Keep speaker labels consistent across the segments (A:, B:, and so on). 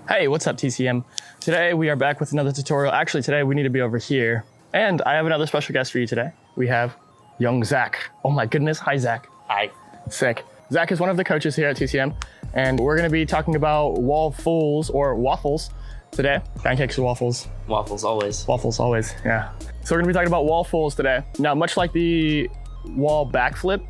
A: Hey, what's up TCM? Today we are back with another tutorial. Actually, today we need to be over here. And I have another special guest for you today. We have young Zach. Oh my goodness, hi Zach.
B: Hi.
A: Sick. Zach is one of the coaches here at TCM, and we're gonna be talking about waffles or waffles today. Pancakes or waffles?
B: Waffles always.
A: Waffles always, yeah. So we're gonna be talking about waffles today. Now, much like the wall backflip,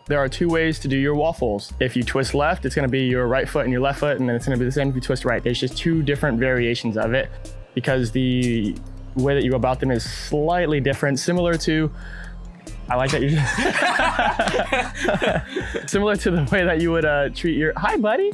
A: there are two ways to do your waffles. If you twist left, it's gonna be your right foot and your left foot, and then it's gonna be the same if you twist right. There's just two different variations of it because the way that you go about them is slightly different, similar to, I like that you, similar to the way that you would treat your, hi buddy.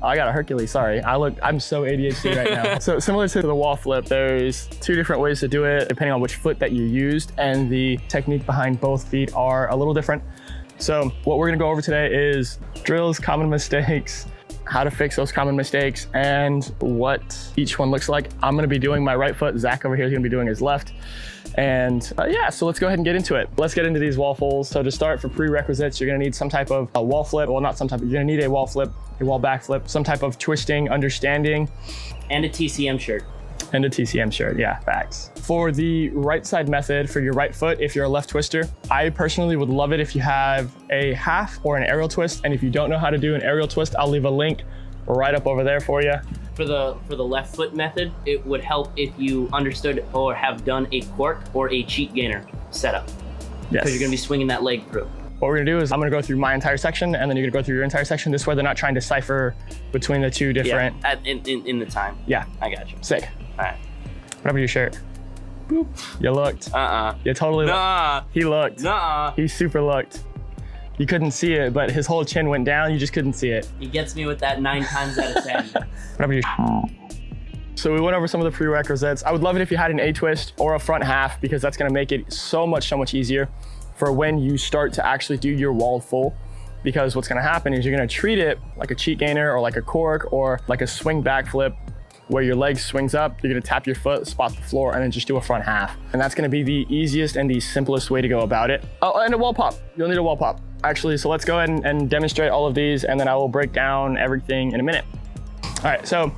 A: Oh, I got a Hercules, sorry. I'm so ADHD right now. So similar to the wall flip, there's two different ways to do it depending on which foot that you used, and the technique behind both feet are a little different. So what we're gonna go over today is drills, common mistakes, how to fix those common mistakes, and what each one looks like. I'm gonna be doing my right foot. Zach over here is gonna be doing his left. And yeah, so let's go ahead and get into it. Let's get into these waffles. So to start, for prerequisites, you're gonna need some type of a wall flip. Well, not some type, you're gonna need a wall flip, a wall backflip, some type of twisting, understanding.
B: And a TCM shirt.
A: And a TCM shirt, yeah, facts. For the right side method for your right foot, if you're a left twister, I personally would love it if you have a half or an aerial twist. And if you don't know how to do an aerial twist, I'll leave a link right up over there for you.
B: For the left foot method, it would help if you understood or have done a cork or a cheat gainer setup.
A: Yes.
B: Because you're gonna be swinging that leg through.
A: What we're gonna do is I'm gonna go through my entire section, and then you're gonna go through your entire section. This way they're not trying to decipher between the two different.
B: Yeah, in the time.
A: Yeah.
B: I got you.
A: Sick.
B: All right.
A: What about your shirt? Boop. You looked. You totally looked. He looked. He super looked. You couldn't see it, but his whole chin went down. You just couldn't see it.
B: He gets me with that 9 times out of 10.
A: What about your So we went over some of the prerequisites. I would love it if you had an A twist or a front half, because that's gonna make it so much easier for when you start to actually do your wall full. Because what's gonna happen is you're gonna treat it like a cheat gainer or like a cork or like a swing backflip, where your leg swings up, you're gonna tap your foot, spot the floor, and then just do a front half. And that's gonna be the easiest and the simplest way to go about it. Oh, and a wall pop. You'll need a wall pop. Actually, so let's go ahead and demonstrate all of these, and then I will break down everything in a minute. All right, so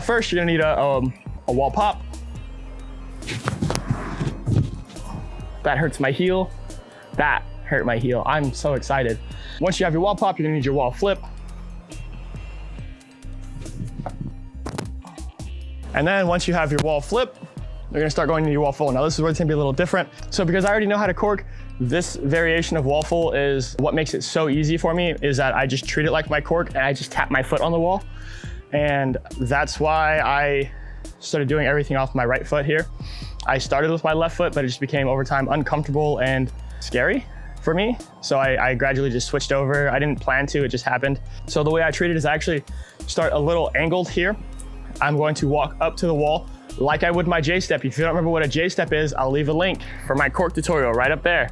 A: first you're gonna need a wall pop. That hurts my heel. That hurt my heel. I'm so excited. Once you have your wall pop, you're gonna need your wall flip. And then once you have your wall flip, you're gonna start going into your wall full. Now this is where it's gonna be a little different. So because I already know how to cork, this variation of wall full is what makes it so easy for me, is that I just treat it like my cork and I just tap my foot on the wall. And that's why I started doing everything off my right foot here. I started with my left foot, but it just became over time uncomfortable and scary for me. So I gradually just switched over. I didn't plan to, it just happened. So the way I treat it is I actually start a little angled here. I'm going to walk up to the wall like I would my J-step. If you don't remember what a J-step is, I'll leave a link for my cork tutorial right up there.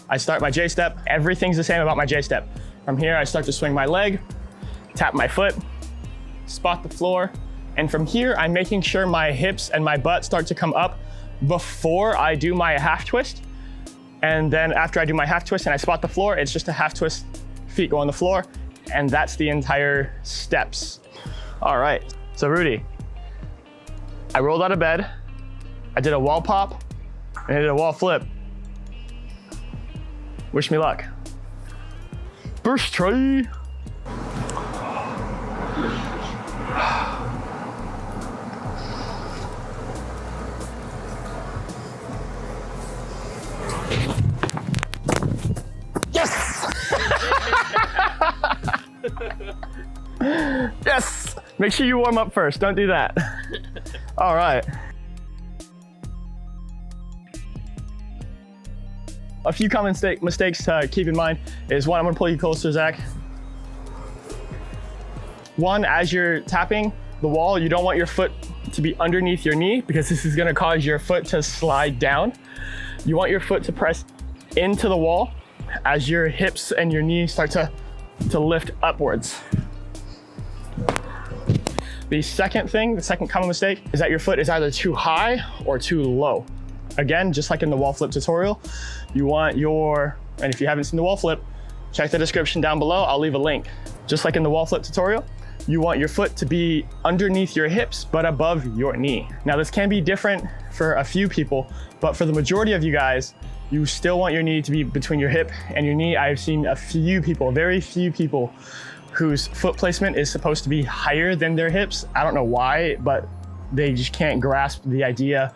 A: I start my J-step. Everything's the same about my J-step. From here, I start to swing my leg, tap my foot, spot the floor. And from here, I'm making sure my hips and my butt start to come up before I do my half twist. And then after I do my half twist and I spot the floor, it's just a half twist, feet go on the floor, and that's the entire steps. All right. So Rudy, I rolled out of bed, I did a wall pop, and I did a wall flip. Wish me luck. First try. Yes! Yes! Make sure you warm up first, don't do that. All right. A few common mistakes to keep in mind is one, I'm gonna pull you closer, Zach. One, as you're tapping the wall, you don't want your foot to be underneath your knee, because this is gonna cause your foot to slide down. You want your foot to press into the wall as your hips and your knees start to lift upwards. The second common mistake is that your foot is either too high or too low. Again, just like in the wall flip tutorial, you want and if you haven't seen the wall flip, check the description down below, I'll leave a link. Just like in the wall flip tutorial, you want your foot to be underneath your hips, but above your knee. Now this can be different for a few people, but for the majority of you guys, you still want your knee to be between your hip and your knee. I've seen a few people, very few people, whose foot placement is supposed to be higher than their hips. I don't know why, but they just can't grasp the idea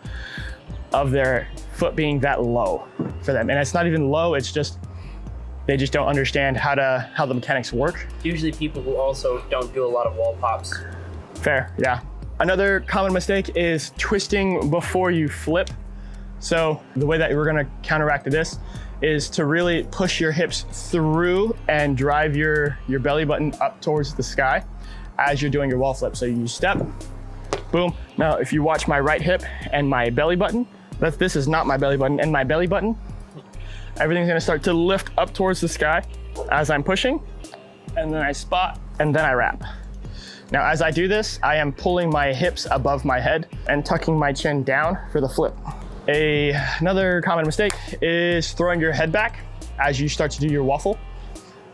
A: of their foot being that low for them. And it's not even low, it's just, they just don't understand how the mechanics work.
B: Usually people who also don't do a lot of wall pops.
A: Fair, yeah. Another common mistake is twisting before you flip. So the way that we're gonna counteract this is to really push your hips through and drive your belly button up towards the sky as you're doing your wall flip. So you step, boom. Now, if you watch my right hip and my belly button, this is not my belly button, and my belly button, everything's gonna start to lift up towards the sky as I'm pushing, and then I spot, and then I wrap. Now, as I do this, I am pulling my hips above my head and tucking my chin down for the flip. Another common mistake is throwing your head back as you start to do your waffle.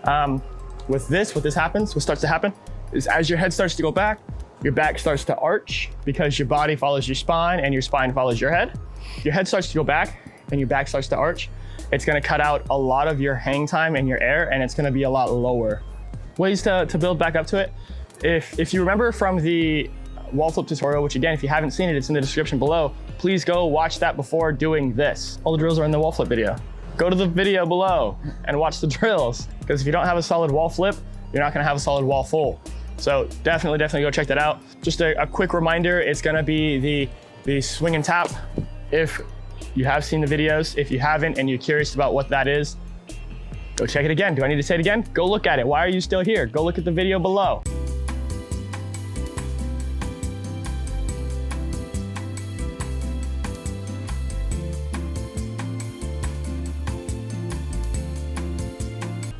A: What starts to happen is as your head starts to go back, your back starts to arch because your body follows your spine and your spine follows your head. Your head starts to go back and your back starts to arch. It's gonna cut out a lot of your hang time in your air, and it's gonna be a lot lower. Ways to build back up to it. If you remember from the wall flip tutorial, which again, if you haven't seen it, it's in the description below, please go watch that before doing this. All the drills are in the wall flip video. Go to the video below and watch the drills, because if you don't have a solid wall flip, you're not gonna have a solid wall full. So definitely go check that out. Just a quick reminder, it's gonna be the swing and tap. If you have seen the videos, if you haven't and you're curious about what that is, go check it again. Do I need to say it again? Go look at it. Why are you still here? Go look at the video below.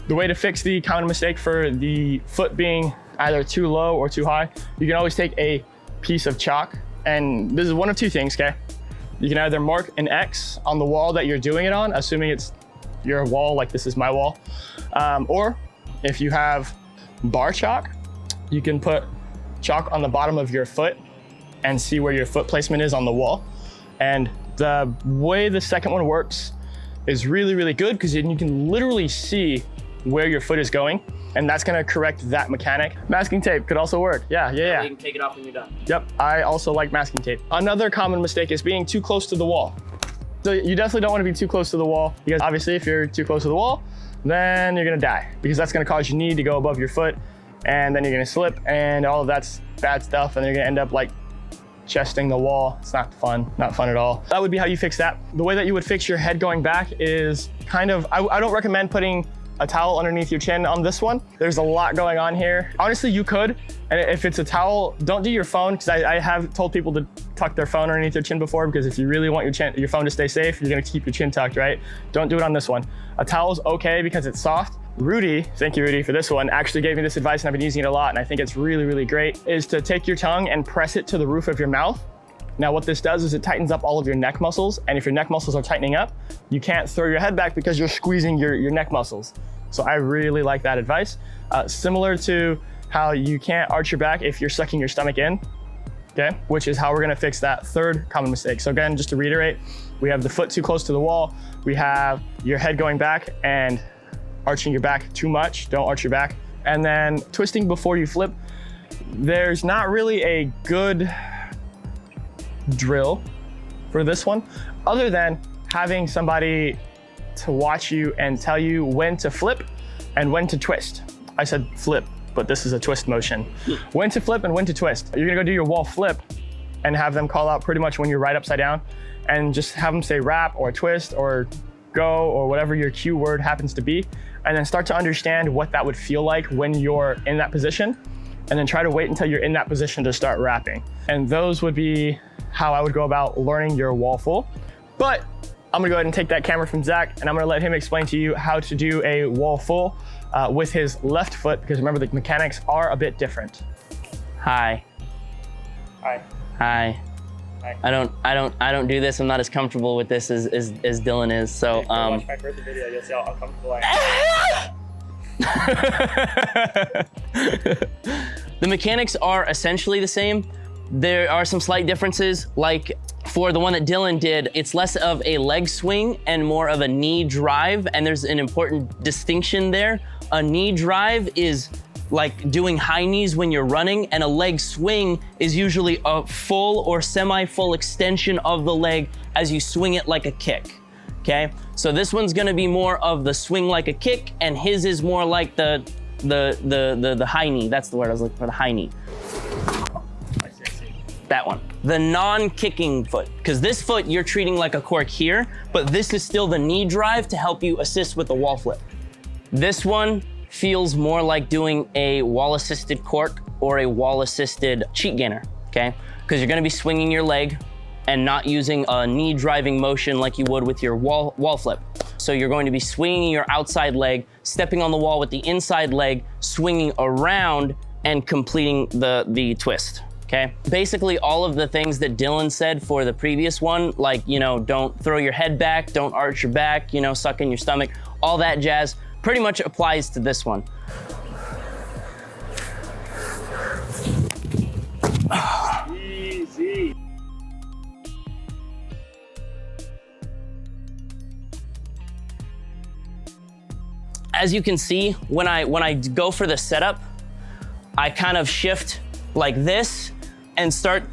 A: The way to fix the common mistake for the foot being either too low or too high, you can always take a piece of chalk, and this is one of two things, okay? You can either mark an X on the wall that you're doing it on, assuming it's your wall, like this is my wall, or if you have bar chalk, you can put chalk on the bottom of your foot and see where your foot placement is on the wall. And the way the second one works is really good, because then you can literally see where your foot is going, and that's gonna correct that mechanic. Masking tape could also work. Yeah.
B: You can take it off when you're done.
A: Yep, I also like masking tape. Another common mistake is being too close to the wall. So you definitely don't wanna be too close to the wall, because obviously if you're too close to the wall, then you're gonna die, because that's gonna cause your knee to go above your foot, and then you're gonna slip, and all of that's bad stuff, and you're gonna end up like chesting the wall. It's not fun at all. That would be how you fix that. The way that you would fix your head going back is kind of, I don't recommend putting a towel underneath your chin on this one. There's a lot going on here. Honestly, you could, and if it's a towel, don't do your phone, because I have told people to tuck their phone underneath their chin before, because if you really want your phone to stay safe, you're gonna keep your chin tucked, right? Don't do it on this one. A towel's okay because it's soft. Rudy, thank you Rudy for this one, actually gave me this advice, and I've been using it a lot, and I think it's really great, is to take your tongue and press it to the roof of your mouth. Now what this does is it tightens up all of your neck muscles, and if your neck muscles are tightening up, you can't throw your head back because you're squeezing your neck muscles. So I really like that advice. Similar to how you can't arch your back if you're sucking your stomach in, okay? Which is how we're gonna fix that third common mistake. So again, just to reiterate, we have the foot too close to the wall, we have your head going back and arching your back too much, don't arch your back, and then twisting before you flip. There's not really a good drill for this one, other than having somebody to watch you and tell you when to flip and when to twist. I said flip, but this is a twist motion. When to flip and when to twist. You're gonna go do your wall flip and have them call out pretty much when you're right upside down, and just have them say wrap or twist or go or whatever your cue word happens to be, and then start to understand what that would feel like when you're in that position, and then try to wait until you're in that position to start wrapping. And those would be how I would go about learning your wall full. But I'm gonna go ahead and take that camera from Zach, and I'm gonna let him explain to you how to do a wall full with his left foot, because remember, the mechanics are a bit different.
B: Hi.
A: Hi.
B: Hi.
A: Hi.
B: I don't do this. I'm not as comfortable with this as Dylan is. So
A: watch my first video, you'll see how uncomfortable I am.
B: The mechanics are essentially the same. There are some slight differences, like for the one that Dylan did, it's less of a leg swing and more of a knee drive, and there's an important distinction there. A knee drive is like doing high knees when you're running, and a leg swing is usually a full or semi-full extension of the leg as you swing it like a kick, okay? So this one's gonna be more of the swing like a kick, and his is more like the high knee. That's the word I was looking for, the high knee. That one. The non-kicking foot, because this foot you're treating like a cork here, but this is still the knee drive to help you assist with the wall flip. This one feels more like doing a wall-assisted cork or a wall-assisted cheat gainer, okay? Because you're gonna be swinging your leg and not using a knee driving motion like you would with your wall flip. So you're going to be swinging your outside leg, stepping on the wall with the inside leg, swinging around and completing the twist. Okay. Basically all of the things that Dylan said for the previous one, like, you know, don't throw your head back, don't arch your back, you know, suck in your stomach, all that jazz pretty much applies to this one.
C: Easy.
B: As you can see, when I go for the setup, I kind of shift like this and start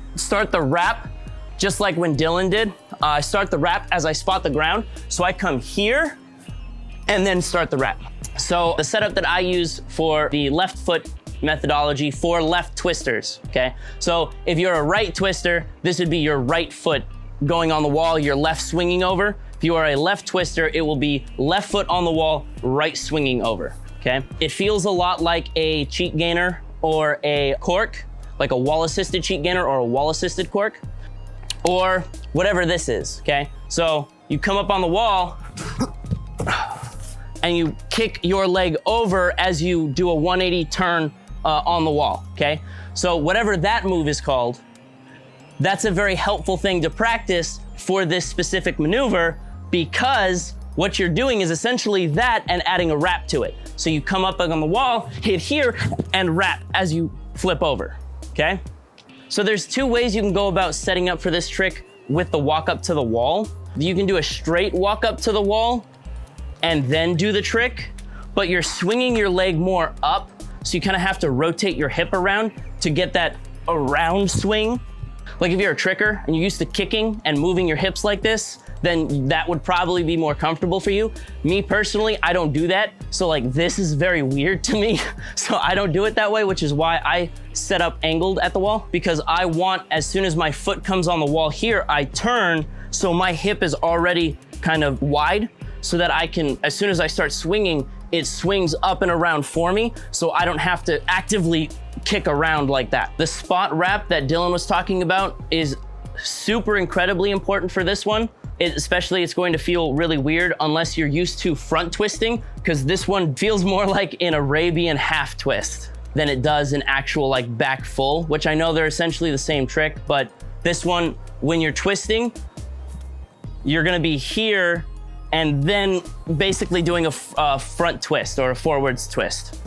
B: the wrap, just like when Dylan did. I start the wrap as I spot the ground. So I come here and then start the wrap. So the setup that I use for the left foot methodology for left twisters, okay? So if you're a right twister, this would be your right foot going on the wall, your left swinging over. If you are a left twister, it will be left foot on the wall, right swinging over, okay? It feels a lot like a cheat gainer or a cork, like a wall-assisted cheat gainer or a wall-assisted cork, or whatever this is, okay? So you come up on the wall and you kick your leg over as you do a 180 turn on the wall, okay? So whatever that move is called, that's a very helpful thing to practice for this specific maneuver, because what you're doing is essentially that and adding a wrap to it. So you come up on the wall, hit here, and wrap as you flip over, okay? So there's two ways you can go about setting up for this trick with the walk up to the wall. You can do a straight walk up to the wall and then do the trick, but you're swinging your leg more up, so you kind of have to rotate your hip around to get that around swing. Like if you're a tricker and you're used to kicking and moving your hips like this, then that would probably be more comfortable for you. Me personally, I don't do that. So like this is very weird to me. So I don't do it that way, which is why I set up angled at the wall, because I want, as soon as my foot comes on the wall here, I turn so my hip is already kind of wide, so that I can, as soon as I start swinging, it swings up and around for me, so I don't have to actively kick around like that. The spot wrap that Dylan was talking about is super incredibly important for this one. Especially it's going to feel really weird unless you're used to front twisting, because this one feels more like an Arabian half twist than it does an actual like back full, which I know they're essentially the same trick, but this one, when you're twisting, you're gonna be here and then basically doing a front twist or a forwards twist.